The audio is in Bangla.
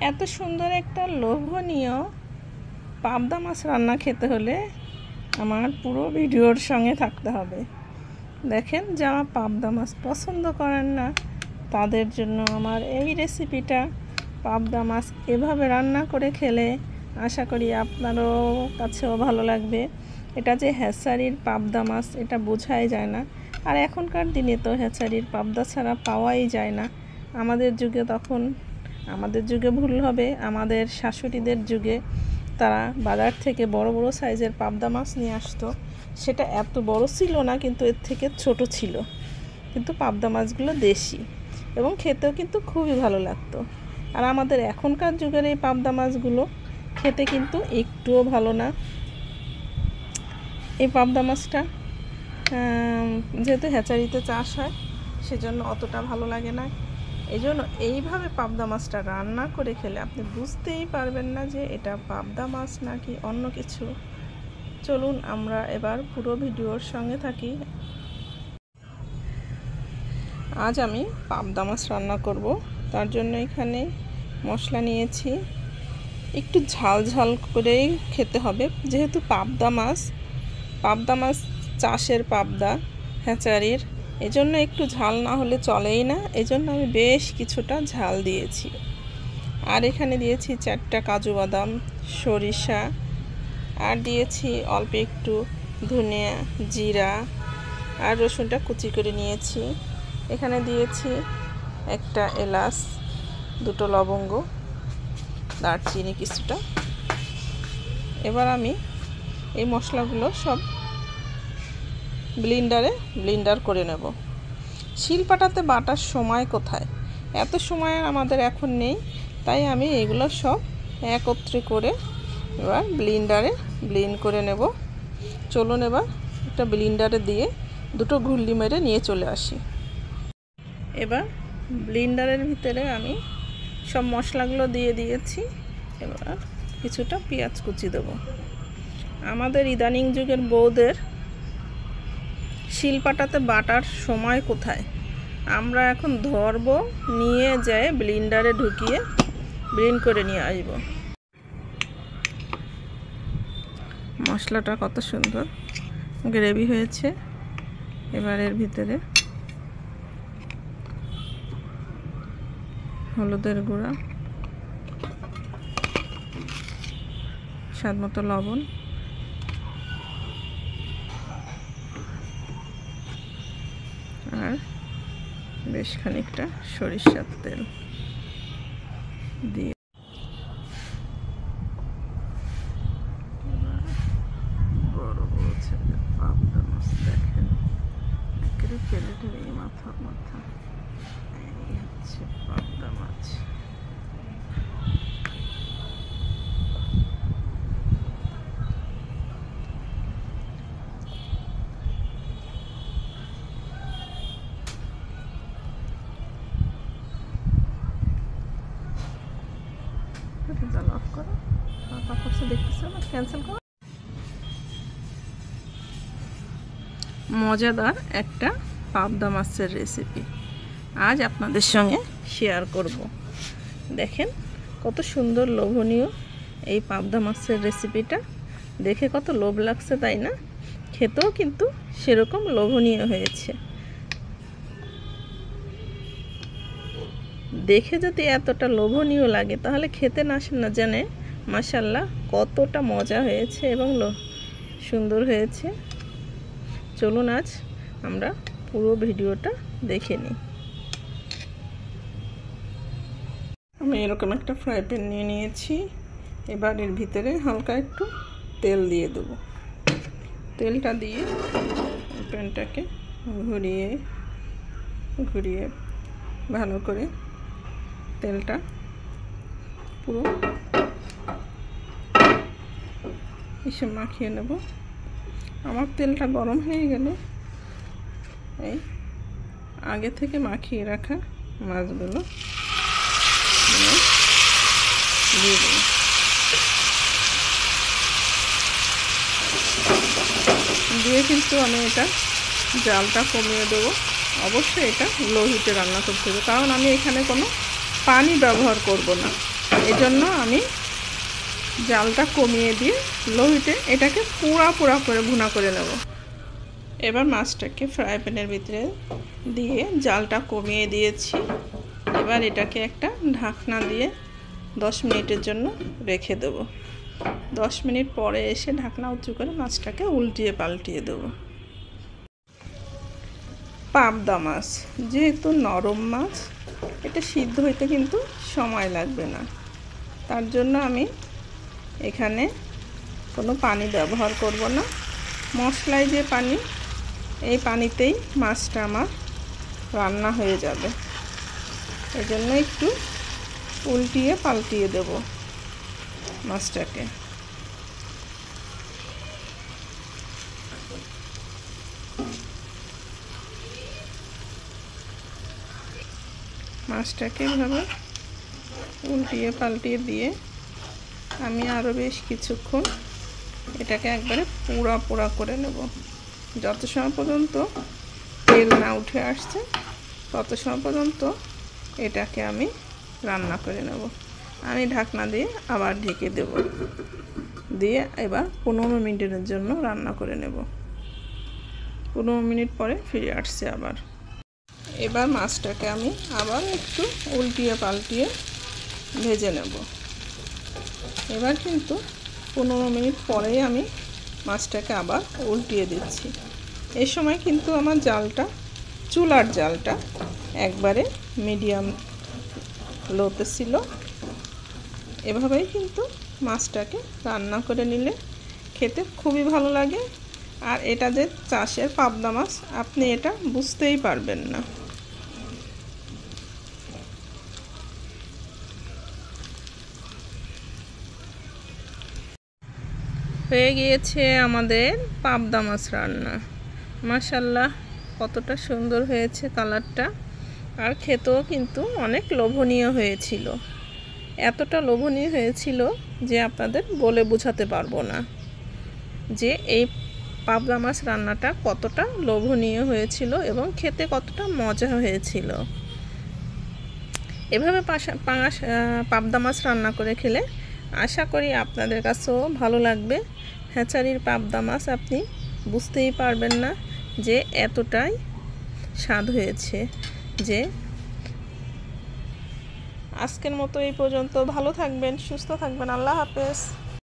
এত সুন্দর একটা লোভনীয় পাবদা মাছ রান্না খেতে হলে আমার পুরো ভিডিওর সঙ্গে থাকতে হবে। দেখেন, যারা পাবদা মাছ পছন্দ করেন না তাদের জন্য আমার এই রেসিপিটা। পাবদা মাছ এভাবে রান্না করে খেলে আশা করি আপনারও কাছেও ভালো লাগবে। এটা যে হ্যাচারির পাবদা মাছ এটা বোঝাই যায় না। আর এখনকার দিনে তো হ্যাচারির পাবদা ছাড়া পাওয়াই যায় না। আমাদের যুগে ভুল হবে, আমাদের শাশুড়িদের যুগে তারা বাজার থেকে বড় বড় সাইজের পাবদা মাছ নিয়ে আসতো। সেটা এত বড় ছিল না, কিন্তু এর থেকে ছোট ছিল। কিন্তু পাবদা মাছগুলো দেশি এবং খেতেও কিন্তু খুবই ভালো লাগতো। আর আমাদের এখনকার যুগের এই পাবদা মাছগুলো খেতে কিন্তু একটুও ভালো না। এই পাবদা মাছটা যেহেতু হ্যাচারিতে চাষ হয় সেজন্য অতটা ভালো লাগে না। এই জন্য এইভাবে পাবদা মাছটা রান্না করে খেলে আপনি বুঝতেই পারবেন না যে এটা পাবদা মাছ নাকি অন্য কিছু। চলুন আমরা এবার পুরো ভিডিওর সঙ্গে থাকি। আজ আমি পাবদা মাছ রান্না করব। তার জন্য এখানে মশলা নিয়েছি। একটু ঝাল ঝাল করেই খেতে হবে, যেহেতু পাবদা মাছ চাষের পাবদা হ্যাচারির, এজন্য একটু ঝাল না হলে চলেই না। এজন্য আমি বেশ কিছুটা ঝাল দিয়েছি। আর এখানে দিয়েছি 4টা কাজু বাদাম, সরিষা, আর দিয়েছি অল্প একটু ধনিয়া, জিরা, আর রসুনটা কুচি করে নিয়েছি। এখানে দিয়েছি একটা এলাচ, 2টো লবঙ্গ, দারচিনি কিছুটা। এবার আমি এই মশলাগুলো সব ব্লেন্ডার করে নেব। শিলপাটাতে বাটার সময় কোথায়, এত সময় আমাদের এখন নেই, তাই আমি এগুলো সব একত্রে করে এবার ব্লেন্ড করে নেব। চলুন এবার একটা ব্লেন্ডারে দিয়ে 2টো ঘুরলি মেরে নিয়ে চলে আসি। এবার ব্লেন্ডারের ভিতরে আমি সব মশলাগুলো দিয়ে দিয়েছি। এবার কিছুটা পেঁয়াজ কুচি দেবো। আমাদের ইদানিং যুগের বউদের শিলপাটাতে বাটার সময় কোথায়, আমরা এখন ধরব, নিয়ে যেয়ে ব্লেন্ডারে ঢুকিয়ে ব্লেন্ড করে নিয়ে আসব। মশলাটা কত সুন্দর গ্রেভি হয়েছে। এবার এর ভিতরে হলুদের গুঁড়া, স্বাদ মতো লবণ, আর বেশ খানিকটা সরিষার তেল দিয়ে বড় বড় ছেলে পাবদা মাছ দেখেন, একেবারে প্লেটে এই মাথা এই হচ্ছে পাবদা মাছ। অফ করো, দেখতেছো না, ক্যান্সেল করো। মজাদার একটা পাবদা মাছের রেসিপি আজ আপনাদের সঙ্গে শেয়ার করব। দেখেন কত সুন্দর লোভনীয় এই পাবদা মাছের রেসিপিটা। দেখে কত লোভ লাগছে, তাই না? খেতেও কিন্তু সেরকম লোভনীয় হয়েছে। দেখে যদি এতটা লোভনীয় লাগে তাহলে খেতে না জানে মাশাআল্লাহ কতটা মজা হয়েছে এবং সুন্দর হয়েছে। চলুন আজ আমরা পুরো ভিডিওটা দেখে নিই। আমি এরকম একটা ফ্রাই প্যান নিয়ে নিয়েছি। এবার এর ভিতরে হালকা একটু তেল দিয়ে দেব। তেলটা দিয়ে প্যানটাকে ঘুরিয়ে ভালো করে তেলটা পুরো এসে মাখিয়ে নেব। আমার তেলটা গরম হয়ে গেলে এই আগে থেকে মাখিয়ে রাখা মাছগুলো দিয়ে দেব। দিয়ে কিন্তু আমি এটা জালটা কমিয়ে দেবো। অবশ্যই এটা লো হিটে রান্না করতে হবে, কারণ আমি এখানে কোনো পানি ব্যবহার করব না। এই জন্য আমি জালটা কমিয়ে দিয়ে লো হিটে এটাকে পুরা করে ভুনা করে নেব। এবার মাছটাকে ফ্রাই প্যানের ভিতরে দিয়ে জালটা কমিয়ে দিয়েছি। এবার এটাকে একটা ঢাকনা দিয়ে 10 মিনিটের জন্য রেখে দেব। 10 মিনিট পরে এসে ঢাকনা উঁচু করে মাছটাকে উল্টিয়ে পাল্টিয়ে দেব। পাবদা মাছ যেহেতু নরম মাছ, এটা সিদ্ধ হইতে কিন্তু সময় লাগবে না। তার জন্য আমি এখানে কোনো পানি ব্যবহার করব না। মশলায় যে পানি, এই পানিতেই মাছটা আমার রান্না হয়ে যাবে। এজন্য একটু উল্টিয়ে পাল্টিয়ে দেব মাছটাকে। মাছটাকে এভাবে উল্টিয়ে পাল্টিয়ে দিয়ে আমি আরও বেশ কিছুক্ষণ এটাকে একবারে পোড়া করে নেব। যত সময় পর্যন্ত তেল না উঠে আসছে তত সময় পর্যন্ত এটাকে আমি রান্না করে নেব। আমি ঢাকনা দিয়ে আবার ঢেকে দেব, দিয়ে এবার 15 মিনিটের জন্য রান্না করে নেব। 15 মিনিট পরে ফিরে আসছে আবার। এবার মাছটাকে আমি আবার একটু উল্টিয়ে পাল্টিয়ে ভেজে নেব। এবার কিন্তু 15 মিনিট পরেই আমি মাছটাকে আবার উল্টিয়ে দিচ্ছি। এই সময় কিন্তু আমার জালটা, চুলার জালটা একবারে মিডিয়াম লোতে ছিল। এভাবেই কিন্তু মাছটাকে রান্না করে নিলে খেতে খুবই ভালো লাগে। আর এটা যে চাষের পাবদা মাছ, আপনি এটা বুঝতেই পারবেন না। হয়ে গিয়েছে আমাদের পাবদা মাছ রান্না। মাশাআল্লাহ, কতটা সুন্দর হয়েছে কালারটা, আর খেতেও কিন্তু অনেক লোভনীয় হয়েছিল। এতটা লোভনীয় হয়েছিল যে আপনাদের বলে বোঝাতে পারবো না যে এই পাবদা মাছ রান্নাটা কতটা লোভনীয় হয়েছিল এবং খেতে কতটা মজা হয়েছিল। এভাবে পাবদা মাছ রান্না করে খেলে আশা করি আপনাদের কাছেও ভালো লাগবে। হ্যাচারির পাবদা মাছ আপনি বুঝতেই পারবেন না যে এতটাই স্বাদ হয়েছে। যে আজকের মতো এই পর্যন্ত। ভালো থাকবেন, সুস্থ থাকবেন। আল্লাহ হাফেজ।